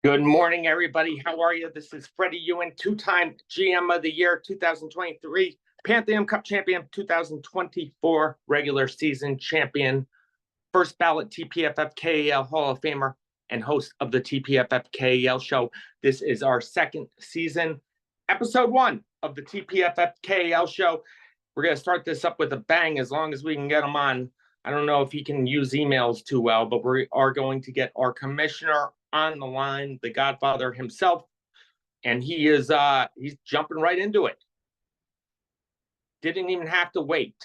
Good morning, everybody. How are you? This is Freddie Ewan, two-time GM of the Year 2023, Pantheon Cup champion, 2024 regular season champion, first ballot TPFFKAL Hall of Famer, and host of the TPFFKAL show. This is our second season, episode 1 of the TPFFKAL show. We're going to start this up with a bang as long as we can get him on. I don't know if he can use emails too well, but we are going to get our commissioner on the line, the Godfather himself, and he's jumping right into it. Didn't even have to wait.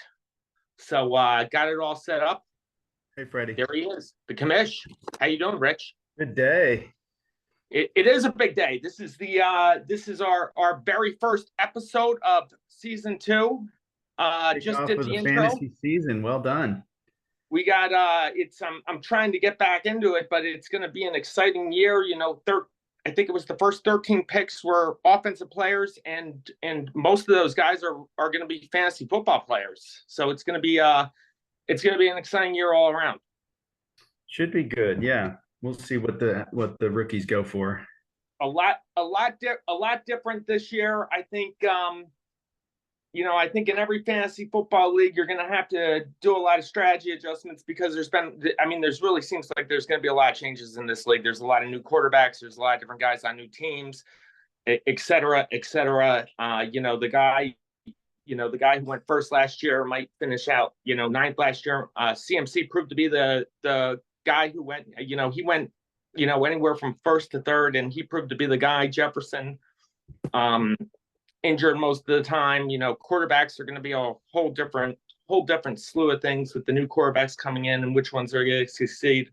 So got it all set up. Hey, Freddie. There he is, the Commish. How you doing, Rich? Good day. It is a big day. This is our very first episode of season 2. Just did the intro. Fantasy season. Well done. We got I'm trying to get back into it, but it's going to be an exciting year. You know, I think it was the first 13 picks were offensive players, and most of those guys are going to be fantasy football players. So it's going to be an exciting year all around. Should be good. Yeah, we'll see what the rookies go for. A lot different this year. I think. I think in every fantasy football league, you're going to have to do a lot of strategy adjustments because there's really seems like there's going to be a lot of changes in this league. There's a lot of new quarterbacks. There's a lot of different guys on new teams, et cetera, et cetera. The guy who went first last year might finish out, 9th last year. CMC proved to be the guy who went, he went, anywhere from 1st to 3rd, and he proved to be the guy. Jefferson, injured most of the time. Quarterbacks are going to be a whole different slew of things with the new quarterbacks coming in and which ones are going to succeed.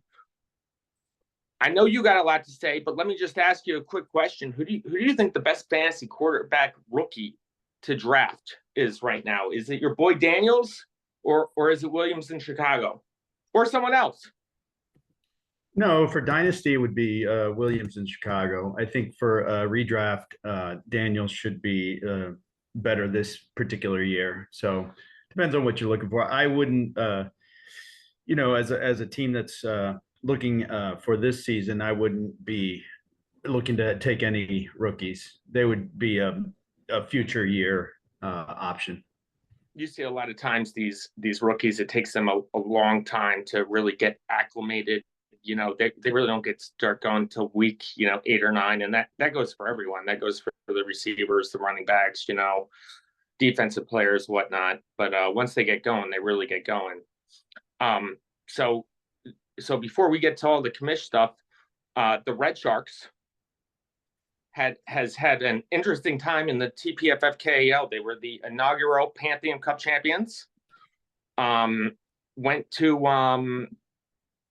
I know you got a lot to say, but let me just ask you a quick question. Who do you think the best fantasy quarterback rookie to draft is right now? Is it your boy Daniels or is it Williams in Chicago or someone else? No, for Dynasty, it would be Williams in Chicago. I think for redraft, Daniels should be better this particular year. So depends on what you're looking for. I wouldn't, as a team that's looking for this season, I wouldn't be looking to take any rookies. They would be a future year option. You see a lot of times these rookies, it takes them a long time to really get acclimated. They really don't start going till week, 8 or 9. And that goes for everyone. That goes for the receivers, the running backs, defensive players, whatnot. But once they get going, they really get going. So before we get to all the Commish stuff, the Red Sharks has had an interesting time in the TPFFKAL. They were the inaugural Pantheon Cup champions. Went to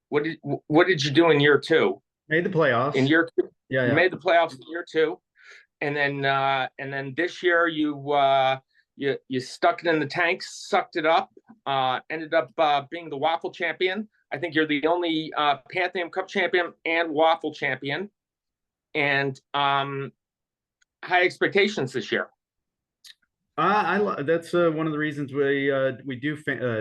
What did you do in year 2? Made the playoffs. In year 2, yeah. You made the playoffs in year 2, and then this year you stuck it in the tank, sucked it up, ended up being the waffle champion. I think you're the only Pantheon Cup champion and waffle champion, and high expectations this year. That's one of the reasons we do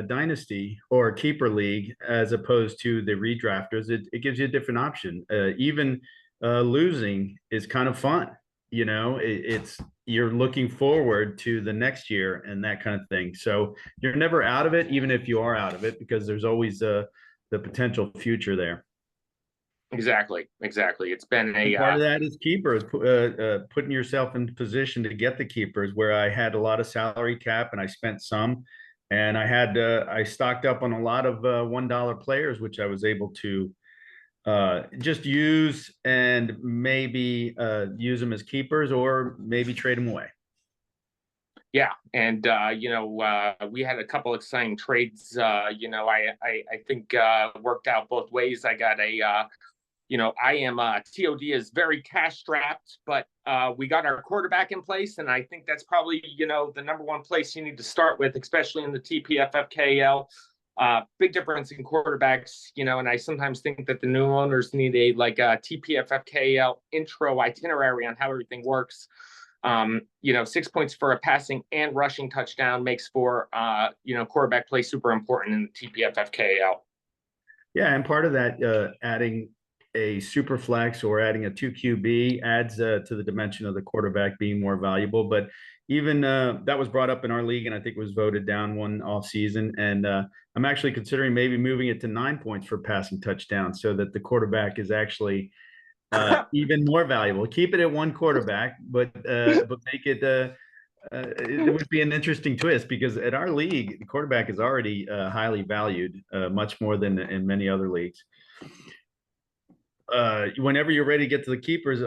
Dynasty or Keeper League as opposed to the redrafters. It gives you a different option. Even losing is kind of fun. You're looking forward to the next year and that kind of thing. So you're never out of it, even if you are out of it, because there's always the potential future there. Exactly. It's been part of that is keepers, putting yourself in position to get the keepers, where I had a lot of salary cap and I spent some, and I stocked up on a lot of $1 players, which I was able to just use and maybe use them as keepers or maybe trade them away. Yeah, and we had a couple exciting trades. I think worked out both ways. I got TOD is very cash strapped, but we got our quarterback in place, and I think that's probably the number one place you need to start with, especially in the TPFFKAL. Big difference in quarterbacks, and I sometimes think that the new owners need a TPFFKAL intro itinerary on how everything works. 6 points for a passing and rushing touchdown makes for quarterback play super important in the TPFFKAL. Yeah, and part of that adding a super flex or adding a 2 QB adds to the dimension of the quarterback being more valuable. But even that was brought up in our league, and I think it was voted down one off season. And I'm actually considering maybe moving it to 9 points for passing touchdown, so that the quarterback is actually even more valuable. Keep it at one quarterback, but make it. It would be an interesting twist, because at our league, the quarterback is already highly valued, much more than in many other leagues. Whenever you're ready to get to the keepers,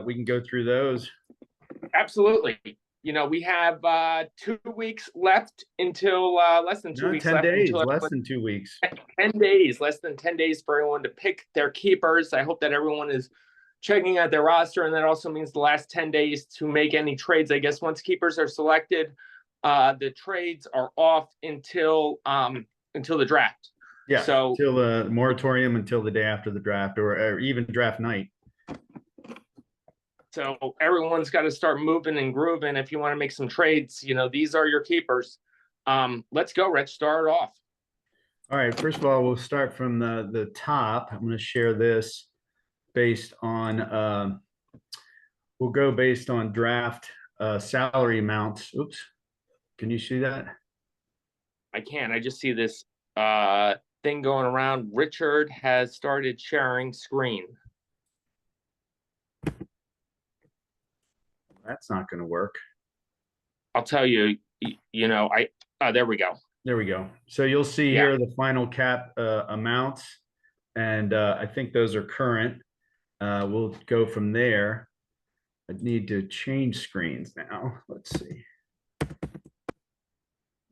we can go through those. Absolutely. You know, we have 2 weeks left until less than 2 weeks 10 left days, until less than 2 weeks. 10 days, less than 10 days for everyone to pick their keepers. I hope that everyone is checking out their roster, and that also means the last 10 days to make any trades. I guess once keepers are selected, the trades are off until the draft. Yeah, so until the moratorium, until the day after the draft, or even draft night. So everyone's got to start moving and grooving if you want to make some trades. You know, these are your keepers. Let's go, Rich. Start it off. All right. First of all, we'll start from the top. I'm going to share this based on we'll go based on draft salary amounts. Oops. Can you see that? I can. I just see this thing going around. Richard has started sharing screen. That's not going to work. I'll tell you, you know, there we go. There we go. So you'll see here the final cap amounts, and I think those are current. We'll go from there. I need to change screens now. Let's see.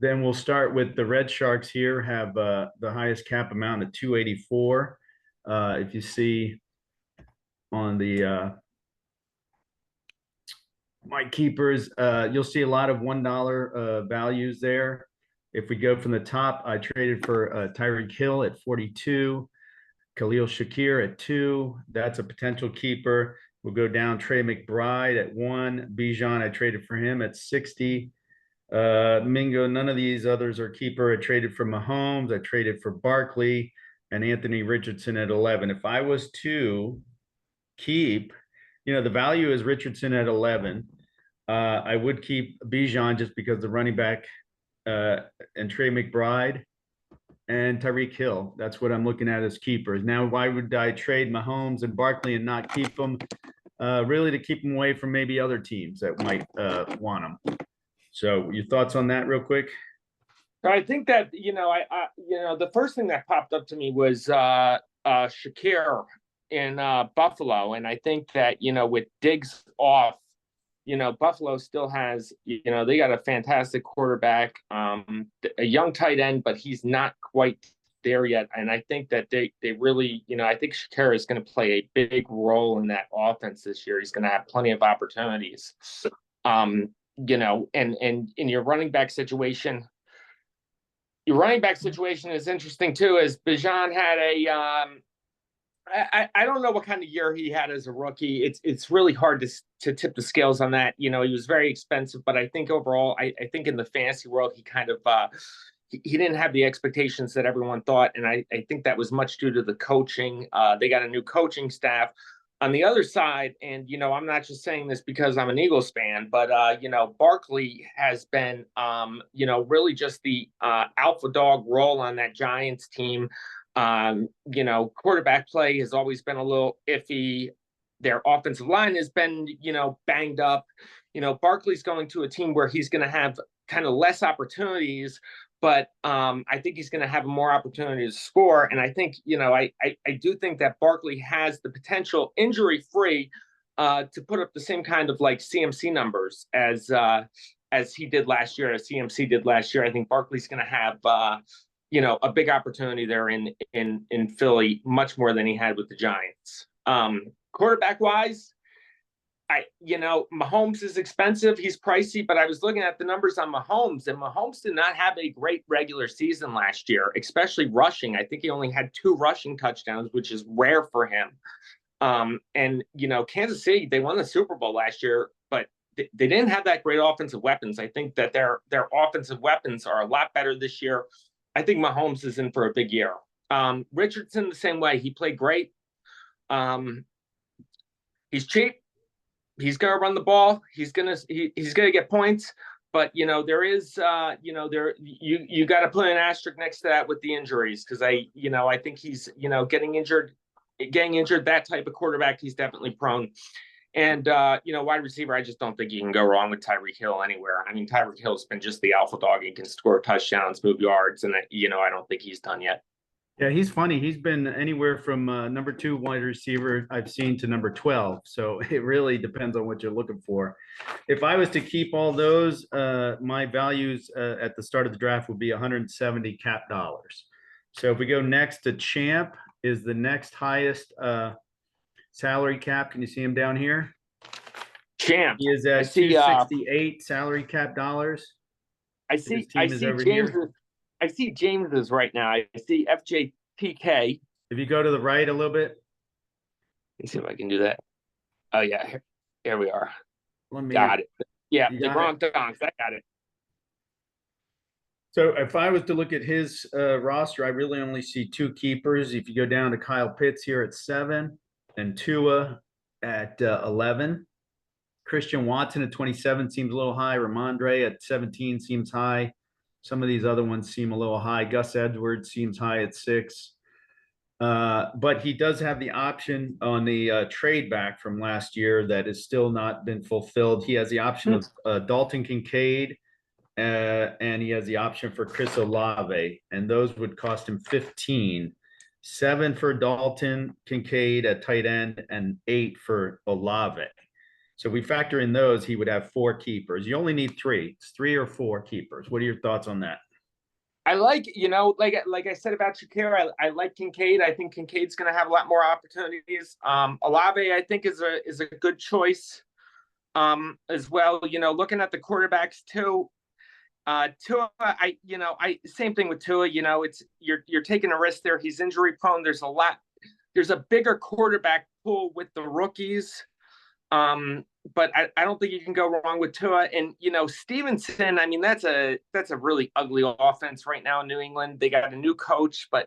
Then we'll start with the Red Sharks here, have the highest cap amount at 284. If you see on the my keepers, you'll see a lot of $1 values there. If we go from the top, I traded for Tyreek Hill at 42, Khalil Shakir at 2. That's a potential keeper. We'll go down. Trey McBride at 1. Bijan, I traded for him at 60. Mingo, none of these others are keeper. I traded for Mahomes. I traded for Barkley and Anthony Richardson at 11. If I was to keep, you know, the value is Richardson at 11. I would keep Bijan just because the running back and Trey McBride and Tyreek Hill. That's what I'm looking at as keepers. Now, why would I trade Mahomes and Barkley and not keep them? Really to keep them away from maybe other teams that might want them. So your thoughts on that real quick? I think that, you know, the first thing that popped up to me was Shakir in Buffalo. And I think that, you know, with Diggs off, you know, Buffalo still has, you know, they got a fantastic quarterback, a young tight end, but he's not quite there yet. And I think that they really, you know, I think Shakir is going to play a big role in that offense this year. He's going to have plenty of opportunities. You know, and in your running back situation is interesting too, as Bijan had I don't know what kind of year he had as a rookie. It's really hard to tip the scales on that. You know, he was very expensive, but I think overall, I think in the fantasy world, he kind of he didn't have the expectations that everyone thought. And I think that was much due to the coaching. They got a new coaching staff. On the other side, and, you know, I'm not just saying this because I'm an Eagles fan, but, you know, Barkley has been, you know, really just the alpha dog role on that Giants team. You know, quarterback play has always been a little iffy. Their offensive line has been, you know, banged up. You know, Barkley's going to a team where he's going to have kind of less opportunities, but I think he's going to have more opportunity to score. And I think, you know, I do think that Barkley has the potential, injury-free, to put up the same kind of like CMC numbers as he did last year, as CMC did last year. I think Barkley's going to have, you know, a big opportunity there in Philly, much more than he had with the Giants. Quarterback-wise, you know, Mahomes is expensive. He's pricey, but I was looking at the numbers on Mahomes, and Mahomes did not have a great regular season last year, especially rushing. I think he only had 2 rushing touchdowns, which is rare for him. And, you know, Kansas City, they won the Super Bowl last year, but they didn't have that great offensive weapons. I think that their offensive weapons are a lot better this year. I think Mahomes is in for a big year. Richardson, the same way. He played great. He's cheap. He's going to run the ball. He's going to get points. But, there is, you got to put an asterisk next to that with the injuries. Cause I think he's, getting injured, that type of quarterback, he's definitely prone. And, wide receiver, I just don't think you can go wrong with Tyreek Hill anywhere. I mean, Tyreek Hill's been just the alpha dog. He can score touchdowns, move yards. And, I don't think he's done yet. Yeah, he's funny. He's been anywhere from number 2 wide receiver I've seen to number 12. So it really depends on what you're looking for. If I was to keep all those, my values at the start of the draft would be 170 cap dollars. So if we go next to Champ is the next highest salary cap. Can you see him down here? Champ. He is at 268 salary cap dollars. I see James's right now. I see Tppfkal. If you go to the right a little bit. Let me see if I can do that. Oh, yeah. Here we are. Got it. Yeah, the Gronk Donks. I got it. So if I was to look at his roster, I really only see 2 keepers. If you go down to Kyle Pitts here at 7 and Tua at 11. Christian Watson at 27 seems a little high. Ramondre at 17 seems high. Some of these other ones seem a little high. Gus Edwards seems high at 6. But he does have the option on the trade back from last year that has still not been fulfilled. He has the option of Dalton Kincaid, and he has the option for Chris Olave, and those would cost him 15. 7 for Dalton Kincaid at tight end, and 8 for Olave. So we factor in those, he would have 4 keepers. You only need 3. It's 3 or 4 keepers. What are your thoughts on that? I like, like I said about Shakir, I like Kincaid. I think Kincaid's going to have a lot more opportunities. Olave, I think, is a good choice as well. Looking at the quarterbacks too. Tua, same thing with Tua. It's you're taking a risk there. He's injury prone. There's a bigger quarterback pool with the rookies. But I don't think you can go wrong with Tua. And Stevenson, I mean, that's a really ugly offense right now in New England. They got a new coach, but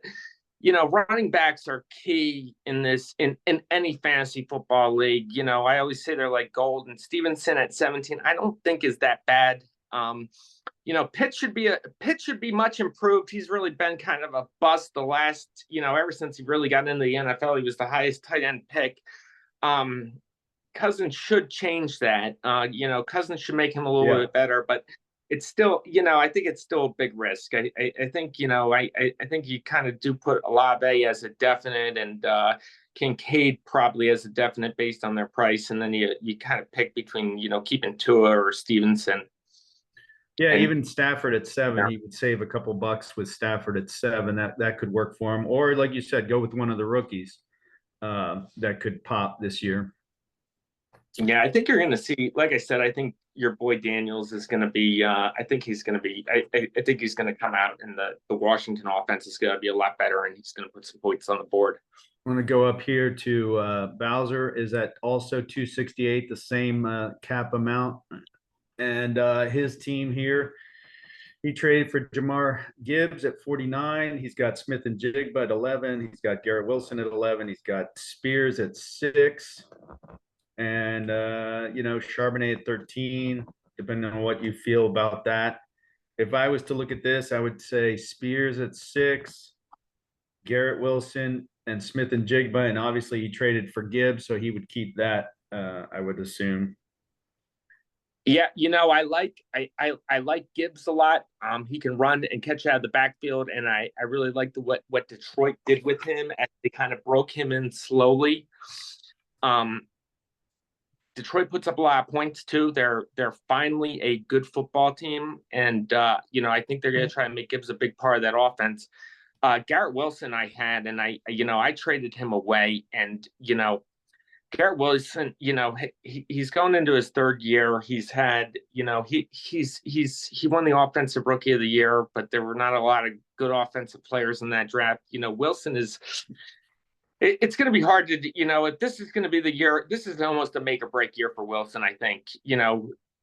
running backs are key in any fantasy football league. I always say they're like gold, and Stevenson at 17, I don't think is that bad. Pitt should be much improved. He's really been kind of a bust the last, ever since he really got into the NFL. He was the highest tight end pick. Cousins should change that. Cousins should make him a little bit better, but it's still, I think it's still a big risk. I think, I think you kind of do put Olave as a definite, and Kincaid probably as a definite based on their price. And then you kind of pick between, keeping Tua or Stevenson. Yeah, even Stafford at 7, he would save a couple bucks with Stafford at 7. That could work for him. Or like you said, go with one of the rookies that could pop this year. Yeah, I think you're going to see, like I said, I think your boy Daniels is going to be, I think he's going to come out, and the Washington offense is going to be a lot better, and he's going to put some points on the board. I'm going to go up here to Bowser is at also 268, the same cap amount. And his team here, he traded for Jamar Gibbs at 49. He's got Smith and Jigba at 11. He's got Garrett Wilson at 11. He's got Spears at 6. And, Charbonnet at 13, depending on what you feel about that. If I was to look at this, I would say Spears at 6, Garrett Wilson, and Smith and Jigba. And obviously he traded for Gibbs, so he would keep that, I would assume. Yeah, I like Gibbs a lot. He can run and catch out of the backfield, and I really like what Detroit did with him as they kind of broke him in slowly. Detroit puts up a lot of points too. They're finally a good football team, and I think they're going to try and make Gibbs a big part of that offense. Garrett Wilson, I had, and I traded him away, and Garrett Wilson, he's going into his 3rd year. He's had, he won the offensive rookie of the year, but there were not a lot of good offensive players in that draft. Wilson is. It's going to be hard to, if this is going to be the year, this is almost a make or break year for Wilson, I think.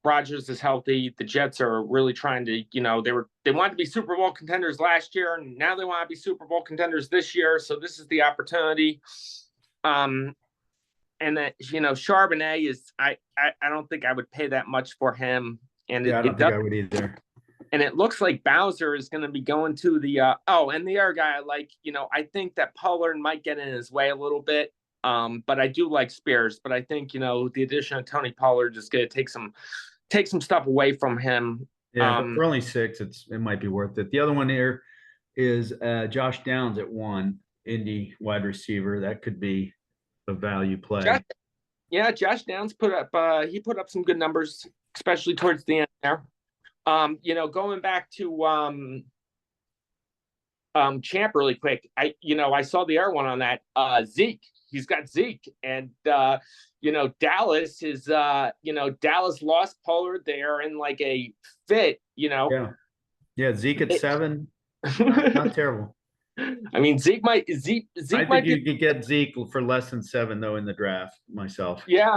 Rodgers is healthy. The Jets are really trying to, they wanted to be Super Bowl contenders last year, and now they want to be Super Bowl contenders this year. So this is the opportunity. And that, Charbonnet is, I don't think I would pay that much for him. And Yeah, I it don't think does, I would either. and it looks like Bowser is going to be going to the and the other guy I like, I think that Pollard might get in his way a little bit. But I do like Spears, but I think, the addition of Tony Pollard is going to take some stuff away from him. Yeah, but for only 6, it might be worth it. The other one here is Josh Downs at 1, Indy wide receiver. That could be a value play. Josh Downs put up some good numbers, especially towards the end there. Going back to Champ really quick. I saw the other one on that. Zeke. He's got Zeke, and Dallas is Dallas lost Pollard. They are in like a fit. Yeah, Zeke at 7, not terrible. I mean, Zeke might I think you could get Zeke for less than 7 though in the draft myself. Yeah,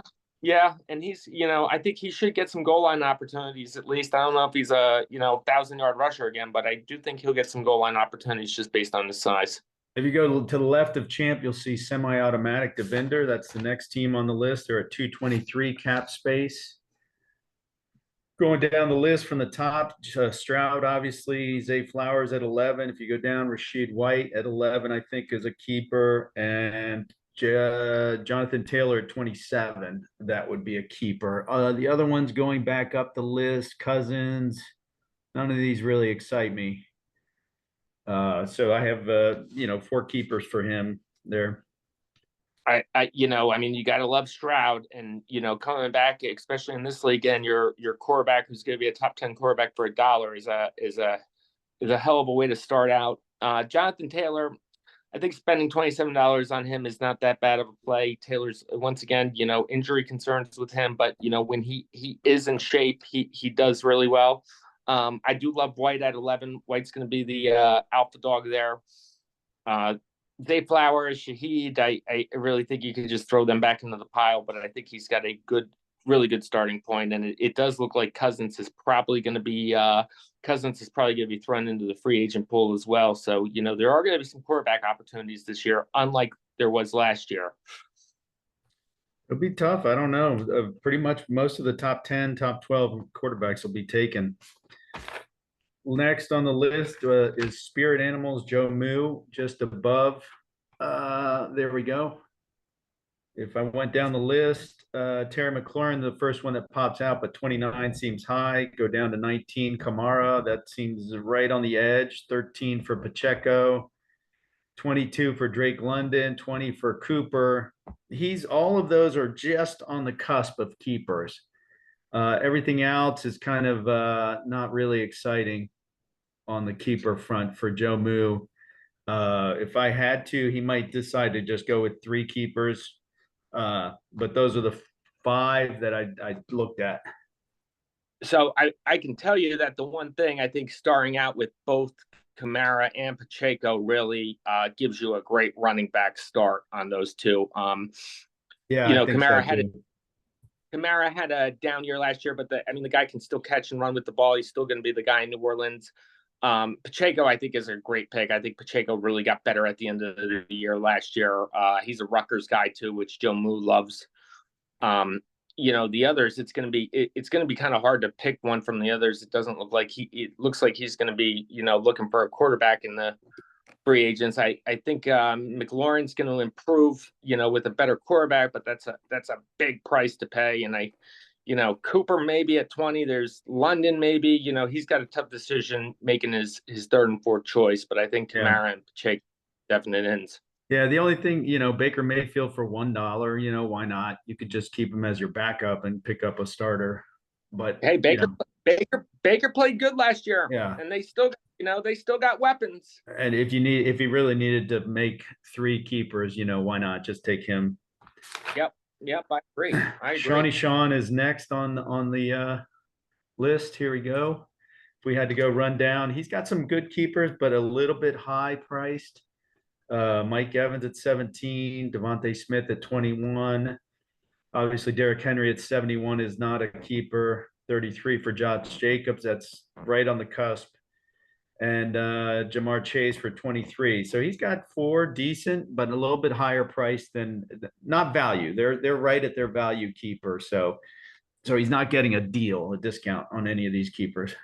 and he's, I think he should get some goal line opportunities at least. I don't know if he's a 1,000-yard rusher again, but I do think he'll get some goal line opportunities just based on his size. If you go to the left of Champ, you'll see semi-automatic Devender. That's the next team on the list. They're at 223 cap space. Going down the list from the top, Stroud, obviously, Zay Flowers at 11. If you go down, Rashid White at 11, I think, is a keeper. And Jonathan Taylor at 27. That would be a keeper. The other ones going back up the list, Cousins. None of these really excite me. So I have 4 keepers for him there. You got to love Stroud, and coming back, especially in this league, and your quarterback who's going to be a top 10 quarterback for $1 is a hell of a way to start out. Jonathan Taylor, I think spending $27 on him is not that bad of a play. Taylor's, once again, injury concerns with him, but when he is in shape, he does really well. I do love White at 11. White's going to be the alpha dog there. Zay Flowers, Shaheed, I really think you could just throw them back into the pile, but I think he's got a really good starting point, and it does look like Cousins is probably going to be thrown into the free agent pool as well. So there are going to be some quarterback opportunities this year, unlike there was last year. It'll be tough. I don't know. Pretty much most of the top 10, top 12 quarterbacks will be taken. Next on the list is Spirit Animals, Joe Moo, just above. There we go. If I went down the list, Terry McLaurin, the first one that pops out, but 29 seems high. Go down to 19, Kamara, that seems right on the edge. 13 for Pacheco, 22 for Drake London, 20 for Cooper. All of those are just on the cusp of keepers. Everything else is kind of not really exciting on the keeper front for Joe Moo. If I had to, he might decide to just go with 3 keepers. But those are the 5 that I looked at. So I can tell you that the one thing I think starting out with both Kamara and Pacheco really gives you a great running back start on those two. Kamara had a down year last year, but the guy can still catch and run with the ball. He's still going to be the guy in New Orleans. Pacheco, I think, is a great pick. I think Pacheco really got better at the end of the year last year. He's a Rutgers guy too, which Joe Moo loves. The others, it's going to be kind of hard to pick one from the others. It doesn't look like it looks like he's going to be, looking for a quarterback in the free agents. I think McLaurin's going to improve, with a better quarterback, but that's a big price to pay. And Cooper maybe at 20. There's London maybe. He's got a tough decision making his third and fourth choice. But I think Kamara and Pacheco definite ends. Yeah, the only thing, Baker Mayfield for $1, why not? You could just keep him as your backup and pick up a starter. But hey, Baker played good last year. Yeah, and they still got weapons. And if you really needed to make 3 keepers, why not just take him? Yep, I agree. Shawnee Sean is next on the list. Here we go. If we had to go run down, he's got some good keepers, but a little bit high priced. Mike Evans at 17, Devontae Smith at 21. Obviously, Derrick Henry at 71 is not a keeper. 33 for Josh Jacobs. That's right on the cusp. and Jamar Chase for 23. So he's got 4 decent, but a little bit higher price than not value. They're right at their value keeper. So he's not getting a deal, a discount on any of these keepers.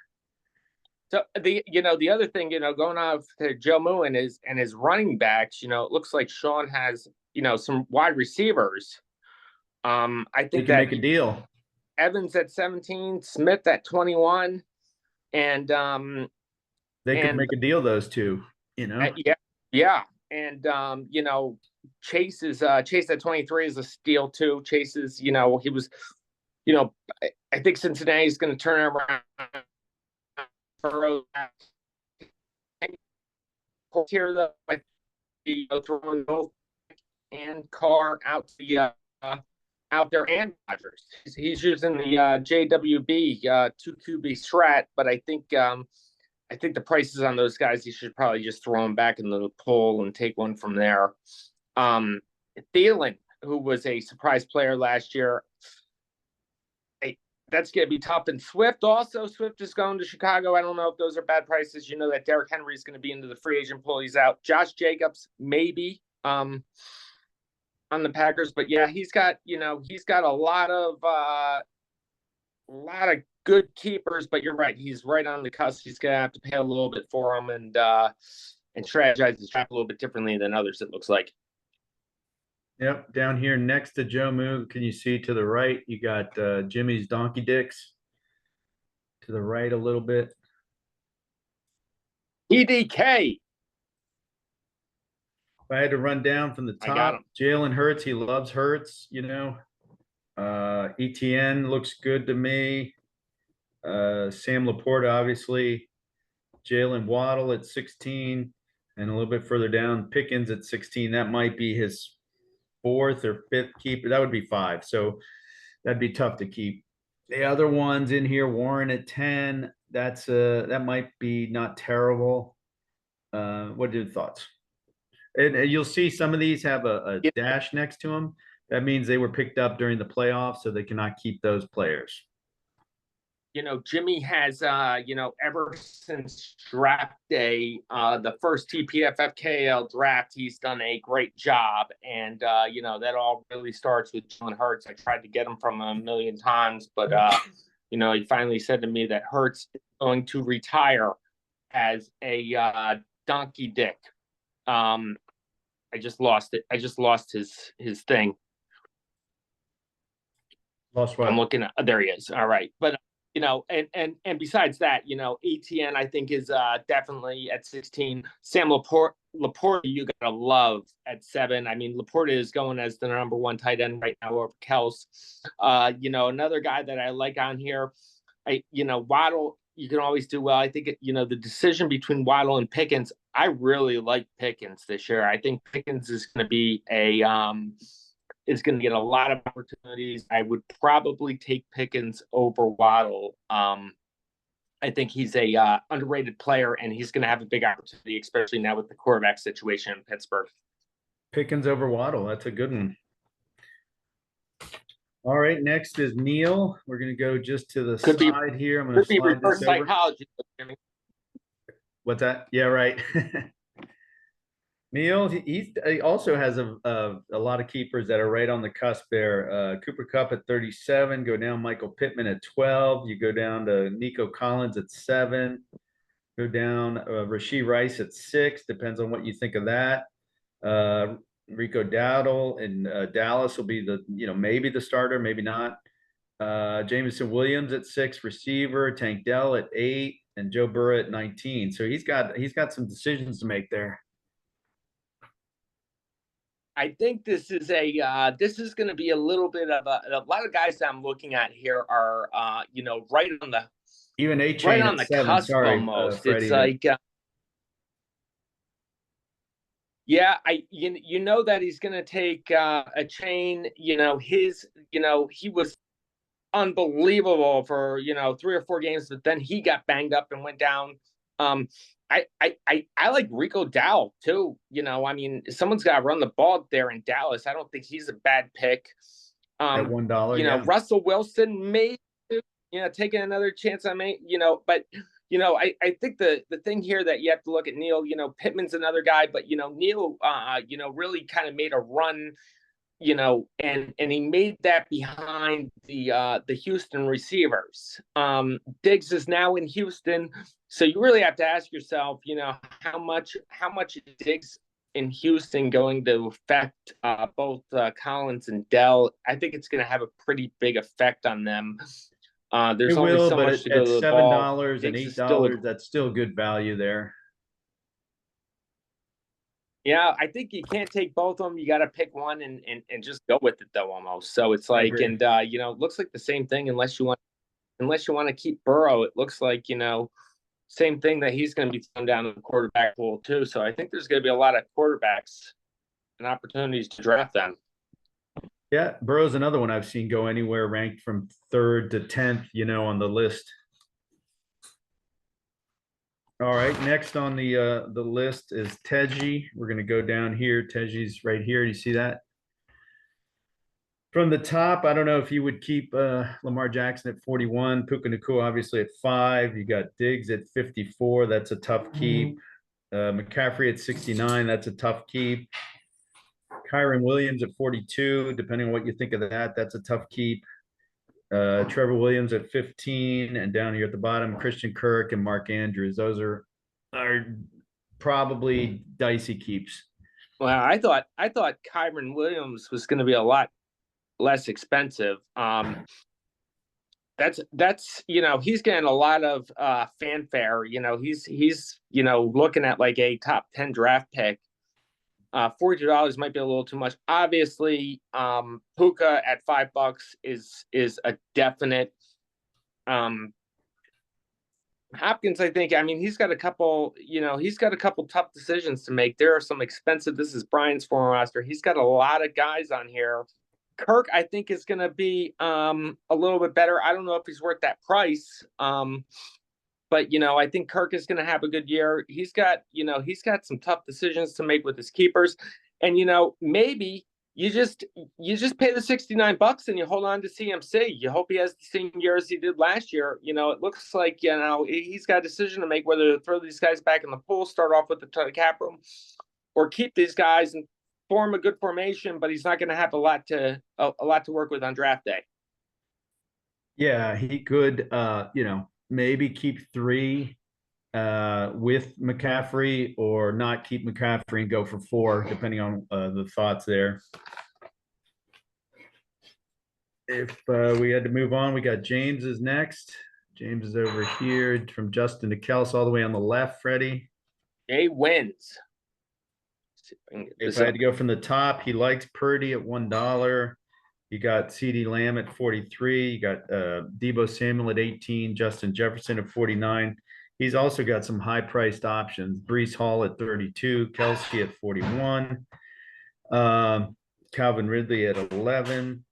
So the other thing, going off to Joe Moo and his running backs, it looks like Sean has, some wide receivers. I They think can that make a deal. Evans at 17, Smith at 21, and They could make a deal, those two, yeah. And Chase at 23 is a steal too. Chase is, he was, I think Cincinnati's going to turn around here though, throwing both and Carr out out there and Rodgers. He's using the JWB 2QB strat, but I think the prices on those guys, he should probably just throw them back in the pool and take one from there. Thielen, who was a surprise player last year, that's going to be tough. And Swift also. Swift is going to Chicago. I don't know if those are bad prices. You know that Derrick Henry is going to be into the free agent pool. He's out. Josh Jacobs, maybe on the Packers. But yeah, he's got a lot of good keepers. But you're right. He's right on the cusp. He's going to have to pay a little bit for them and strategize his draft a little bit differently than others, it looks like. Yep, down here next to Joe Moo, can you see to the right? You got Jimmy's Donkey Dicks to the right a little bit. EDK. If I had to run down from the top, Jalen Hurts, he loves Hurts, ETN looks good to me. Sam Laporta, obviously. Jalen Waddle at 16, and a little bit further down, Pickens at 16. That might be his 4th or 5th keeper. That would be 5. So that'd be tough to keep. The other ones in here, Warren at 10. That might be not terrible. What are your thoughts? And you'll see some of these have a dash next to them. That means they were picked up during the playoffs, so they cannot keep those players. Jimmy has, ever since draft day, the first TPFFKAL draft, he's done a great job. And, that all really starts with Jalen Hurts. I tried to get him from him a million times, but, he finally said to me that Hurts is going to retire as a donkey dick. I just lost it. I just lost his thing. Lost what? I'm looking at, there he is. All right. But, and besides that, ATN, I think, is definitely at 16. Sam Laporta, you gotta love at 7. I mean, Laporta is going as the number 1 tight end right now over Kels. Another guy that I like on here, Waddle, you can always do well. I think, the decision between Waddle and Pickens, I really like Pickens this year. I think Pickens is going to be is going to get a lot of opportunities. I would probably take Pickens over Waddle. I think he's a underrated player, and he's going to have a big opportunity, especially now with the quarterback situation in Pittsburgh. Pickens over Waddle. That's a good one. All right, next is Neil. We're going to go just to the side here. I'm going to slide this over. Psychology. What's that? Yeah, right. Neil, he also has a lot of keepers that are right on the cusp there. Cooper Kupp at 37, go down Michael Pittman at 12. You go down to Nico Collins at 7. Go down Rashee Rice at 6. Depends on what you think of that. Rico Dowdle in Dallas will be maybe the starter, maybe not. Jameson Williams at 6, receiver. Tank Dell at 8, and Joe Burrow at 19. So he's got some decisions to make there. I think this is going to be a little bit of a lot of guys that I'm looking at here are right on the even right on the 7. Cusp almost. It's like yeah, you know that he's going to take a chain. He was unbelievable for 3 or 4 games, but then he got banged up and went down. I like Rico Dowdle too. I mean, someone's got to run the ball there in Dallas. I don't think he's a bad pick. At $1, Russell Wilson, maybe, taking another chance on me, but I think the thing here that you have to look at Neil, Pittman's another guy, but Neil, really kind of made a run, and he made that behind the Houston receivers. Diggs is now in Houston, so you really have to ask yourself, how much Diggs in Houston going to affect both Collins and Dell. I think it's going to have a pretty big effect on them. It There's only will, so but much to at go to the ball. $7 and Diggs is still $8, that's still good value there. Yeah, I think you can't take both of them. You got to pick one and just go with it though, almost. So it's I like, agree. and it looks like the same thing unless you want to keep Burrow. It looks like same thing that he's going to be thrown down in the quarterback pool too. So I think there's going to be a lot of quarterbacks and opportunities to draft them. Yeah, Burrow's another one I've seen go anywhere ranked from 3rd to 10th, on the list. All right, next on the list is Teji. We're going to go down here. Teji's right here. Do you see that? From the top, I don't know if you would keep Lamar Jackson at 41, Puka Nacua obviously at 5. You got Diggs at 54. That's a tough keep. McCaffrey at 69. That's a tough keep. Kyron Williams at 42. Depending on what you think of that, that's a tough keep. Trevor Williams at 15, and down here at the bottom, Christian Kirk and Mark Andrews. Those are probably dicey keeps. Well, I thought Kyron Williams was going to be a lot less expensive. That's he's getting a lot of fanfare. He's looking at like a top 10 draft pick. $42 might be a little too much. Obviously, Puka at $5 is a definite. Hopkins, I think. I mean, he's got a couple tough decisions to make. There are some expensive. This is Brian's former roster. He's got a lot of guys on here. Kirk, I think, is going to be a little bit better. I don't know if he's worth that price. But I think Kirk is going to have a good year. He's got some tough decisions to make with his keepers, and maybe you just pay the $69 and you hold on to CMC. You hope he has the same year as he did last year. It looks like he's got a decision to make whether to throw these guys back in the pool, start off with the ton of cap room, or keep these guys and form a good formation. But he's not going to have a lot to work with on draft day. Yeah, he could. Maybe keep 3 with McCaffrey, or not keep McCaffrey and go for 4, depending on the thoughts there. If we had to move on, we got James is next. James is over here from Justin to Kels all the way on the left, Freddie. Jay wins. If I had to go from the top, he likes Purdy at $1. You got CeeDee Lamb at 43. You got Deebo Samuel at 18. Justin Jefferson at 49. He's also got some high-priced options. Breece Hall at 32. Kelsey at 41. Calvin Ridley at 11.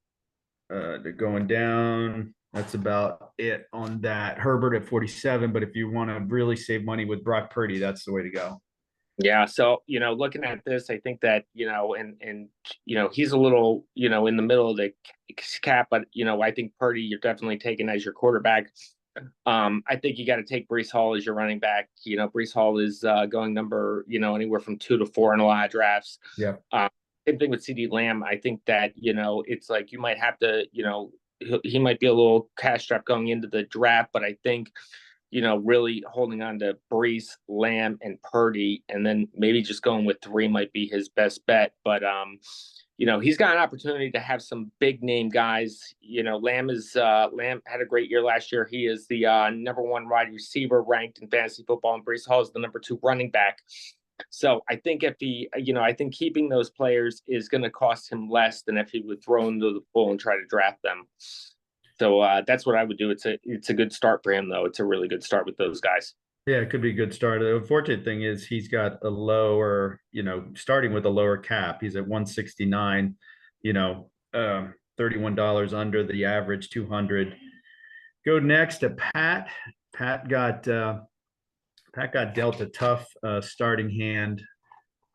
They're going down. That's about it on that. Herbert at 47. But if you want to really save money with Brock Purdy, that's the way to go. Yeah, so looking at this, I think that and he's a little in the middle of the cap, but I think Purdy you're definitely taking as your quarterback. I think you got to take Breece Hall as your running back. Breece Hall is going number anywhere from 2 to 4 in a lot of drafts. Yeah. Same thing with CeeDee Lamb. I think that it's like you might have to he might be a little cash strapped going into the draft, but I think really holding on to Breece, Lamb, and Purdy, and then maybe just going with 3 might be his best bet. But he's got an opportunity to have some big name guys. Lamb had a great year last year. He is the number 1 wide receiver ranked in fantasy football, and Breece Hall is the number 2 running back. So I think if he, I think keeping those players is going to cost him less than if he would throw into the pool and try to draft them. So that's what I would do. It's a good start for him, though. It's a really good start with those guys. Yeah, it could be a good start. The unfortunate thing is he's got a lower, starting with a lower cap. He's at 169, $31 under the average 200. Go next to Pat. Pat got dealt a tough starting hand,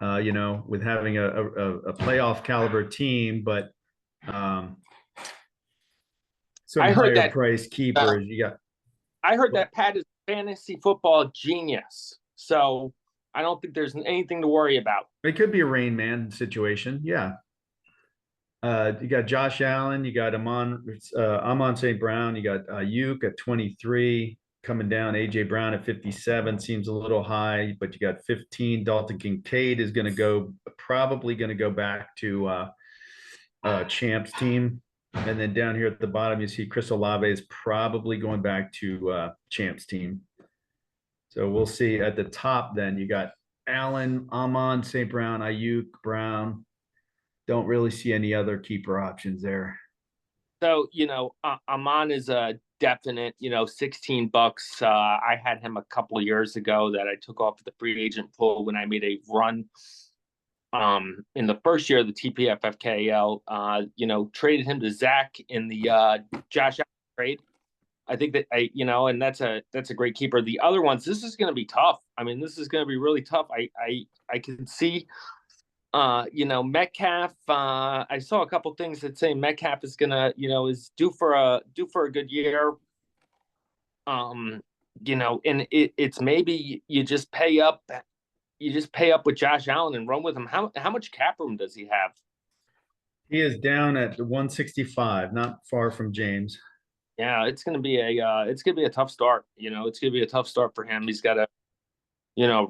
with having a playoff caliber team, but some I heard higher that price keepers. You got. I heard that Pat is fantasy football genius. So I don't think there's anything to worry about. It could be a Rain Man situation. Yeah. You got Josh Allen, you got Amon St. Brown, you got Ayuk at 23 coming down. AJ Brown at 57 seems a little high, but you got 15. Dalton Kincaid is probably going to go back to Champ's team. And then down here at the bottom, you see Chris Olave is probably going back to Champ's team. So we'll see at the top. Then you got Allen, Amon St. Brown, Ayuk, Brown. Don't really see any other keeper options there. So, Amon is a definite, $16. I had him a couple of years ago that I took off the free agent pool when I made a run in the first year of the TPFFKAL, traded him to Zach in the Josh Allen trade. I think that and that's a great keeper. The other ones, this is going to be tough. I mean, this is going to be really tough. I can see Metcalf. I saw a couple things that say Metcalf is gonna, is due for a good year. And it's maybe you just pay up with Josh Allen and run with him. How much cap room does he have? He is down at 165, not far from James. Yeah, it's gonna be a tough start. It's gonna be a tough start for him. He's got to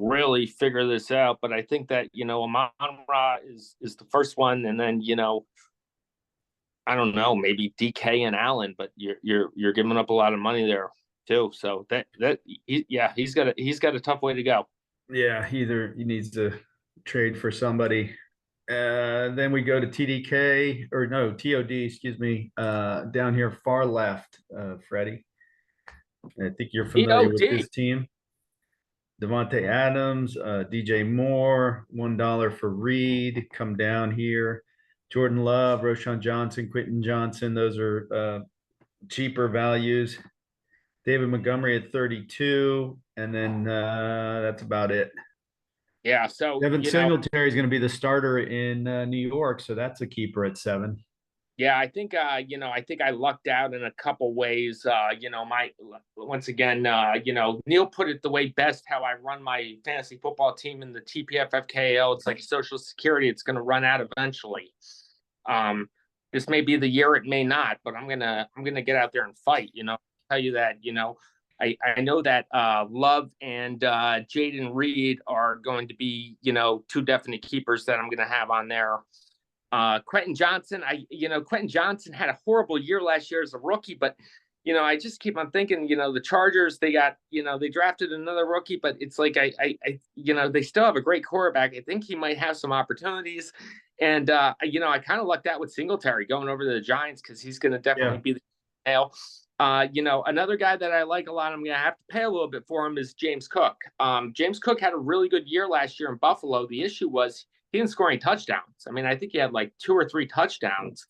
really figure this out. But I think that, Amon-Ra is the first one, and then, I don't know, maybe DK and Allen, but you're giving up a lot of money there too. So he's got a tough way to go. Yeah, either he needs to trade for somebody. Then we go to TDK or no, TOD, excuse me, down here far left, Freddie. I think you're familiar with this team. Devontae Adams, DJ Moore, $1 for Reed, come down here. Jordan Love, Roschon Johnson, Quentin Johnson, those are cheaper values. David Montgomery at 32, and then that's about it. Yeah, so Devin Singletary is going to be the starter in New York, so that's a keeper at 7. Yeah, I think I lucked out in a couple ways. Once again, Neil put it the way best how I run my fantasy football team in the TPFFKAL. It's like Social Security; it's going to run out eventually. This may be the year, it may not, but I'm gonna get out there and fight. Tell you that. I know that Love and Jaden Reed are going to be two definite keepers that I'm going to have on there. Quentin Johnson, Quentin Johnson had a horrible year last year as a rookie, but I just keep on thinking, the Chargers, they got, they drafted another rookie, but it's like they still have a great quarterback. I think he might have some opportunities, and I kind of lucked out with Singletary going over to the Giants because he's going to definitely be the nail. Another guy that I like a lot, I'm going to have to pay a little bit for him, is James Cook. James Cook had a really good year last year in Buffalo. The issue was he didn't score any touchdowns. I mean, I think he had like 2 or 3 touchdowns.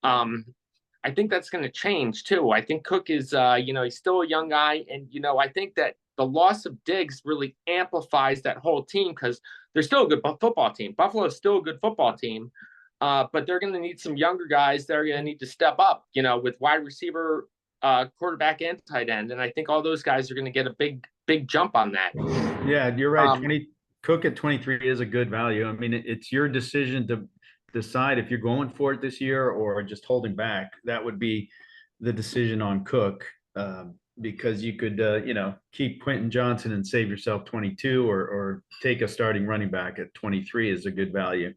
I think that's going to change too. I think Cook is, he's still a young guy. And, I think that the loss of Diggs really amplifies that whole team because they're still a good football team. Buffalo is still a good football team. But they're going to need some younger guys. They're going to need to step up, with wide receiver, quarterback, and tight end. And I think all those guys are going to get a big jump on that. Yeah, you're right. Cook at 23 is a good value. I mean, it's your decision to decide if you're going for it this year or just holding back. That would be the decision on Cook, because you could, keep Quentin Johnson and save yourself 22, or take a starting running back at 23 is a good value.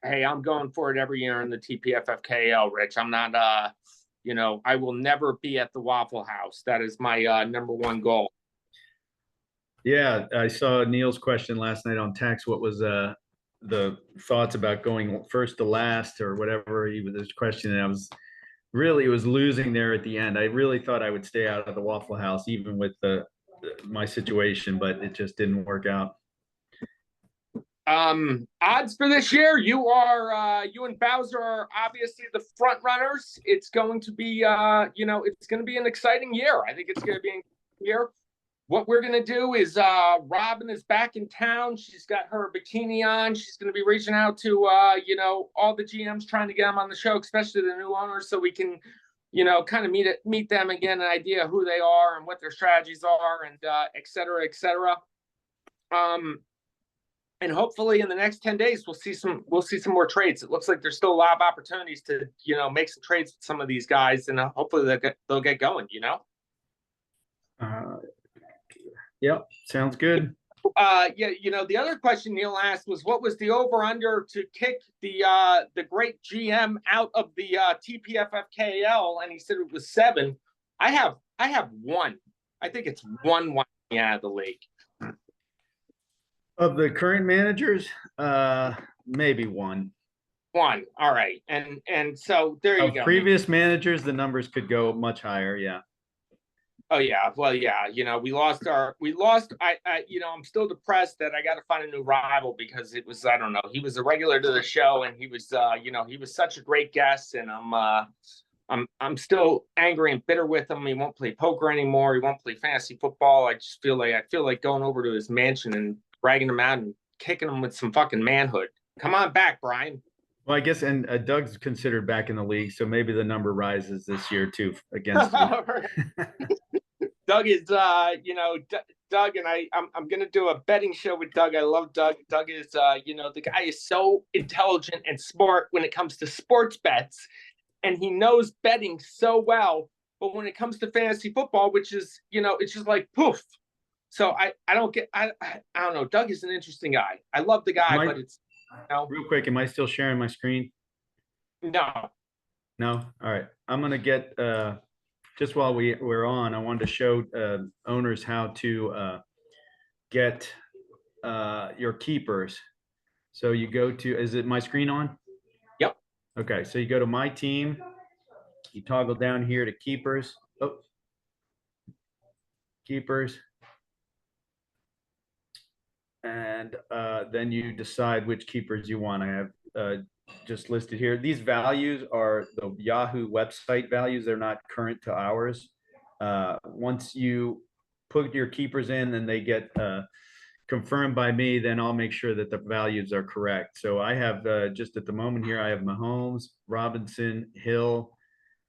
Hey, I'm going for it every year in the TPFFKAL, Rich. I'm not, I will never be at the Waffle House. That is my number one goal. Yeah, I saw Neil's question last night on text. What was the thoughts about going first to last or whatever he was his question? And it was losing there at the end. I really thought I would stay out of the Waffle House even with my situation, but it just didn't work out. Odds for this year, you and Bowser are obviously the front runners. It's going to be it's going to be an exciting year. I think it's going to be an exciting year. What we're going to do is Robyn is back in town. She's got her bikini on. She's going to be reaching out to, all the GMs trying to get them on the show, especially the new owners, so we can, kind of meet them and get an idea who they are and what their strategies are, and et cetera, et cetera. And hopefully in the next 10 days, we'll see some more trades. It looks like there's still a lot of opportunities to, make some trades with some of these guys, and hopefully they'll get going, Yep, sounds good. The other question Neil asked was, what was the over under to kick the great GM out of the TPFFKAL, and he said it was 7. I have 1. I think it's 1 out of the league. Of the current managers, maybe 1. 1. All right. And so there you go. Previous managers, the numbers could go much higher. Yeah. Oh yeah. Well, yeah. We lost. I'm still depressed that I got to find a new rival, because it was, I don't know, he was a regular to the show, and he was, he was such a great guest, and I'm still angry and bitter with him. He won't play poker anymore. He won't play fantasy football. I feel like going over to his mansion and dragging him out and kicking him with some fucking manhood. Come on back, Brian. Well, I guess, and Doug's considered back in the league, so maybe the number rises this year too against Doug is, Doug, and I'm gonna do a betting show with Doug. I love Doug. Doug is, the guy is so intelligent and smart when it comes to sports bets, and he knows betting so well. But when it comes to fantasy football, which is, it's just like poof. So I don't know. Doug is an interesting guy. I love the guy, but it's, real quick. Am I still sharing my screen? No. All right. I'm gonna get just while we're on, I wanted to show owners how to get your keepers. So you go to, is it my screen on? Yep. Okay, so you go to my team, you toggle down here to keepers. Oh, keepers. And then you decide which keepers you want. I have just listed here. These values are the Yahoo website values. They're not current to ours. Once you put your keepers in, then they get confirmed by me. Then I'll make sure that the values are correct. So I have just at the moment here, I have Mahomes, Robinson, Hill,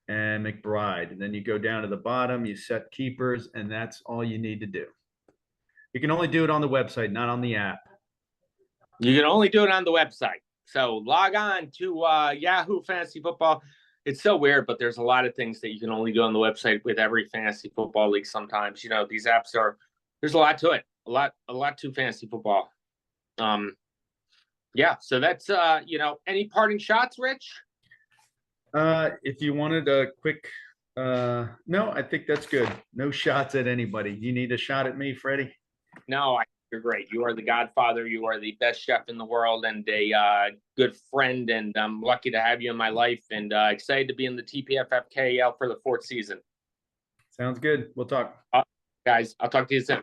and McBride. And then you go down to the bottom, you set keepers, and that's all you need to do. You can only do it on the website, not on the app. You can only do it on the website. So log on to Yahoo Fantasy Football. It's so weird, but there's a lot of things that you can only do on the website with every fantasy football league sometimes. These apps there's a lot to it. A lot to fantasy football. Yeah, so that's any parting shots, Rich? If you wanted a quick no, I think that's good. No shots at anybody. You need a shot at me, Freddie? No, you're great. You are the Godfather. You are the best chef in the world, and a good friend. And I'm lucky to have you in my life, and excited to be in the TPFFKAL for the 4th season. Sounds good. We'll talk. Guys, I'll talk to you soon.